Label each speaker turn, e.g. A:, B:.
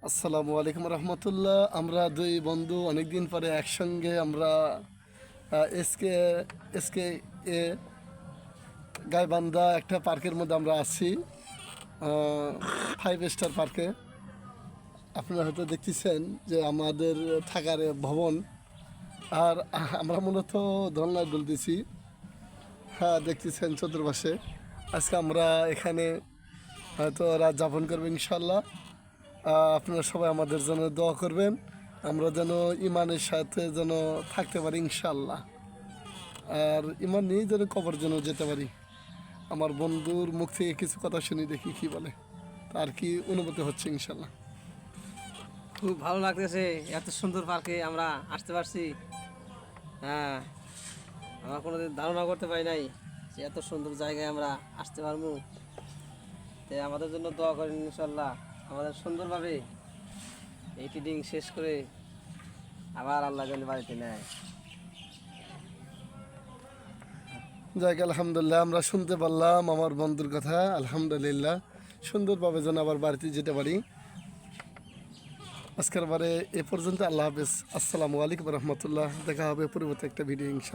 A: আসসালামু আলাইকুম রহমতুল্লাহ। আমরা দুই বন্ধু অনেকদিন পরে একসঙ্গে আমরা এসকে এসকে এ গাইবান্ধা একটা পার্কের মধ্যে আমরা আছি, 5 স্টার পার্কে। আপনারা হয়তো দেখতেছেন যে আমাদের থাকার ভবন, আর আমরা মূলত দোলনায় দুলতেছি। হ্যাঁ, দেখতেছেন চতুর্পাশে। আজকে আমরা এখানে হয়তো রাত যাপন করবো ইনশাল্লাহ। আপনারা সবাই আমাদের জন্য দোয়া করবেন, আমরা যেন ইমানের সাথে যেন থাকতে পারি ইনশাল্লাহ, আর ইমান নিয়ে যেন কবর যেন যেতে পারি। আমার বন্ধুর মুখ থেকে কিছু কথা শুনি, দেখি কি বলে, তার কি অনুভূতি হচ্ছে ইনশাল্লাহ।
B: খুব ভালো লাগতেছে, এত সুন্দর পার্কে আমরা আসতে পারছি। হ্যাঁ, আমরা কোনোদিন ধারণা করতে পারি নাই যে এত সুন্দর জায়গায় আমরা আসতে পারবো। তাই আমাদের জন্য দোয়া করেন ইনশাল্লাহ, আমাদের সুন্দরভাবে এই টিডিং শেষ করে আবার আল্লাহ যেন বাড়িতে নেয়।
A: যাই আলহামদুলিল্লাহ, আমরা শুনতে পারলাম আমার বন্ধুর কথা। আলহামদুলিল্লাহ, সুন্দরভাবে যেন আবার বাড়িতে যেতে পারি। আজকের বারে এ পর্যন্ত। আল্লাহ হাফেজ। আসসালামু আলাইকুম রহমতুল্লাহ। দেখা হবে পরবর্তী একটা ভিডিও ইনশাল্লাহ।